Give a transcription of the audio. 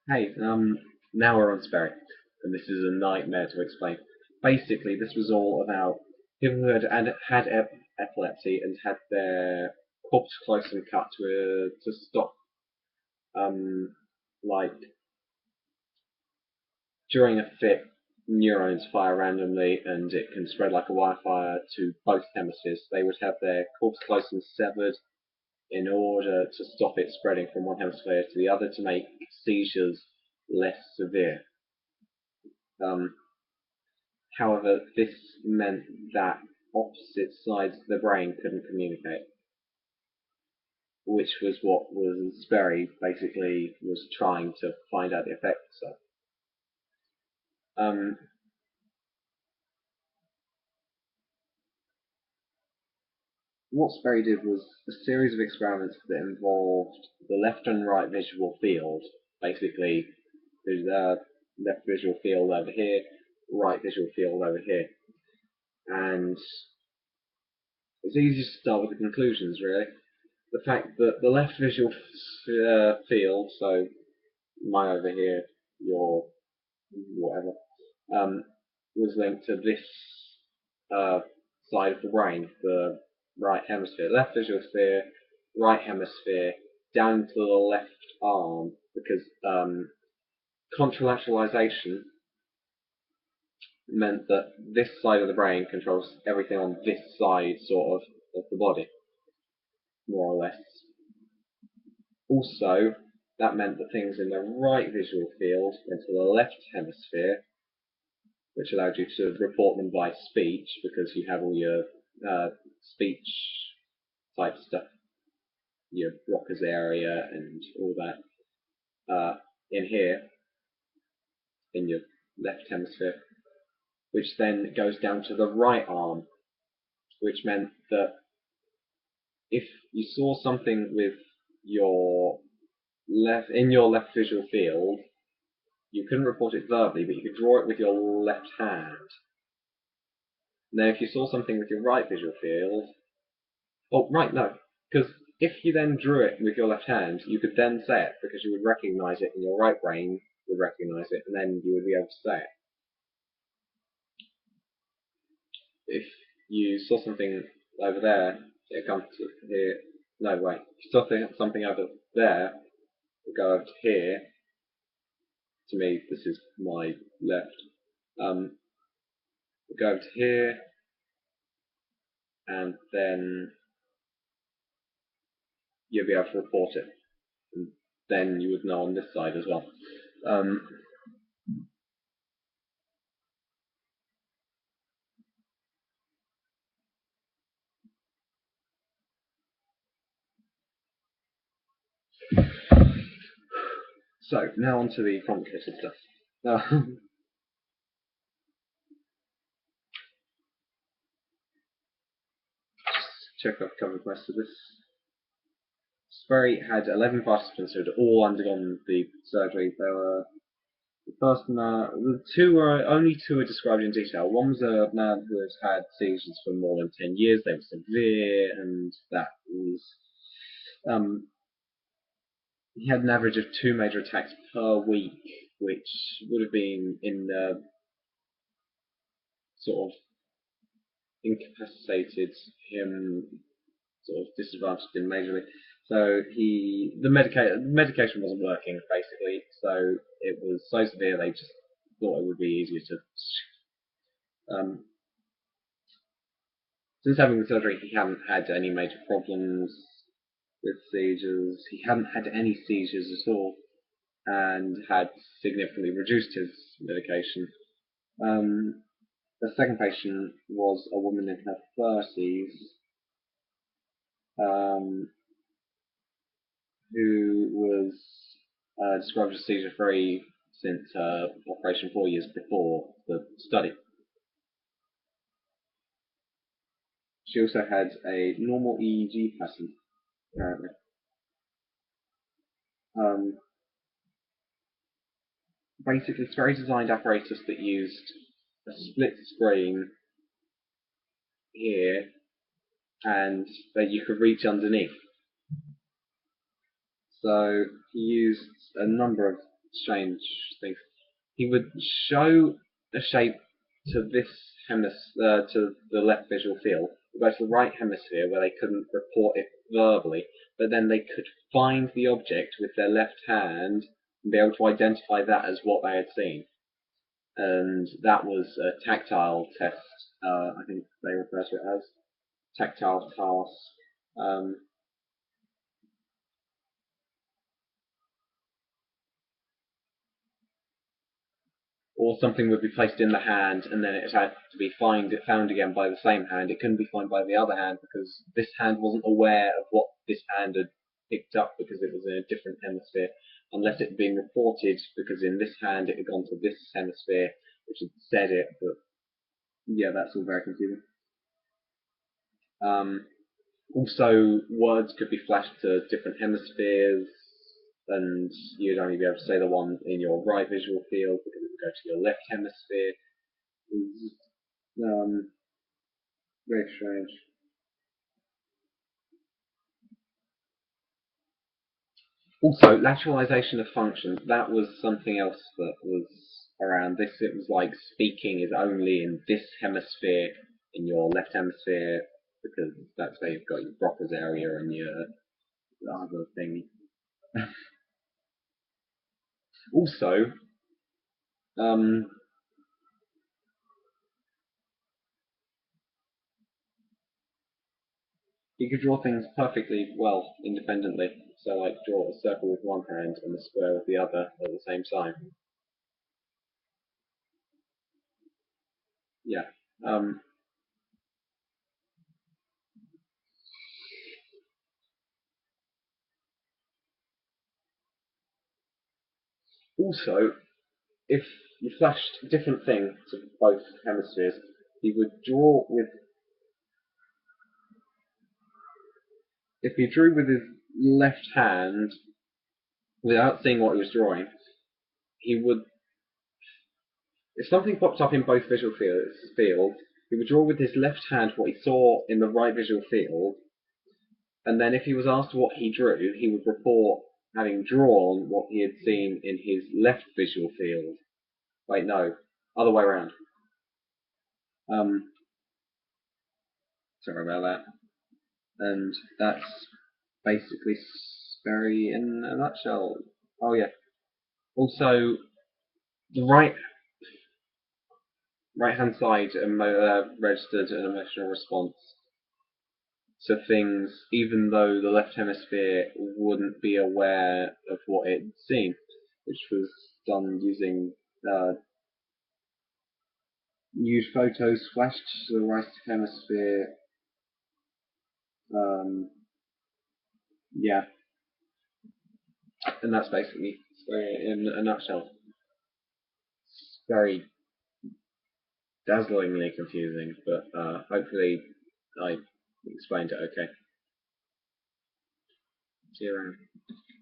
Hey, now we're on Sperry, and this is a nightmare to explain. Basically, this was all about people who had epilepsy and had their corpus callosum cut to stop, um, like during a fit, neurons fire randomly and it can spread like a wildfire to both hemispheres. They would have their corpus callosum severed in order to stop it spreading from one hemisphere to the other to make seizures less severe. Um, However, this meant that opposite sides of the brain couldn't communicate, which was what was Sperry basically was trying to find out the effects of. Um, what Sperry did was a series of experiments that involved the left and right visual field. Basically, there's a left visual field over here, right visual field over here, and it's easy to start with the conclusions, really. The fact that the left visual field, so mine over here, your whatever, um, was linked to this uh, side of the brain, the right hemisphere. Left visual sphere, right hemisphere, down to the left arm, because contralateralization meant that this side of the brain controls everything on this side, sort of the body, more or less. Also, that meant that things in the right visual field went to the left hemisphere, which allowed you to report them by speech because you have all your speech type stuff, your Broca's area and all that in here, in your left hemisphere, which then goes down to the right arm, which meant that if you saw something with your left visual field, you couldn't report it verbally, but you could draw it with your left hand. Now, if you saw something with your right visual field, oh, right, no, because if you then drew it with your left hand, you could then say it because you would recognize it, and your right brain would recognize it, and then you would be able to say it. If you saw something over there, it comes to here. No, wait. If you saw something over there, it would go over to here. To me, this is my left. It would go over to here, and then you'll be able to report it. And then you would know on this side as well. Um, so now on to the complicated stuff. Uh, check I've covered most of this. Sperry had 11 participants who had all undergone the surgery. There were the first man, the two were only two are described in detail. One was a man who had had seizures for more than 10 years. They were severe, and that was he had an average of two major attacks per week, which would have been in sort of incapacitated him, sort of disadvantaged him majorly. So the medication wasn't working basically. So it was so severe they just thought it would be easier to. Um, since having the surgery, he hadn't had any major problems with seizures. He hadn't had any seizures at all, and had significantly reduced his medication. The second patient was a woman in her 30s um, who was described as seizure free since her operation 4 years before the study. She also had a normal EEG pattern, apparently. Um, Basically, it's a very designed apparatus that used a split screen here and that you could reach underneath. So he used a number of strange things. He would show a shape to this to the left visual field, go to the right hemisphere where they couldn't report it verbally, but then they could find the object with their left hand and be able to identify that as what they had seen. And that was a tactile test. I think they refer to it as tactile task. Or something would be placed in the hand, and then it had to be found again by the same hand. It couldn't be found by the other hand because this hand wasn't aware of what this hand had picked up because it was in a different hemisphere, unless it had been reported because in this hand it had gone to this hemisphere, which had said it. But yeah, that's all very confusing. Um, Also, words could be flashed to different hemispheres, and you'd only be able to say the one in your right visual field because it would go to your left hemisphere. Um, Very strange. Also, lateralization of functions, that was something else that was around this. It was like speaking is only in this hemisphere, in your left hemisphere, because that's where you've got your Broca's area and your other thing. Also, um, you could draw things perfectly well independently. So, like, draw a circle with one hand and a square with the other at the same time. Yeah. Um, Also, if you flashed a different thing to both hemispheres, he would draw with. If he drew with his left hand without seeing what he was drawing, he would. If something popped up in both visual fields, he would draw with his left hand what he saw in the right visual field, and then if he was asked what he drew, he would report having drawn what he had seen in his left visual field. Wait, no, other way around. Um, Sorry about that. And that's basically Sperry in a nutshell. Oh yeah. Also, the right hand side registered an emotional response to things, even though the left hemisphere wouldn't be aware of what it'd seen, which was done using nude photos flashed to the right hemisphere. Um, yeah, and that's basically Sperry in a nutshell. It's very dazzlingly confusing, but hopefully I explained it okay. See you around.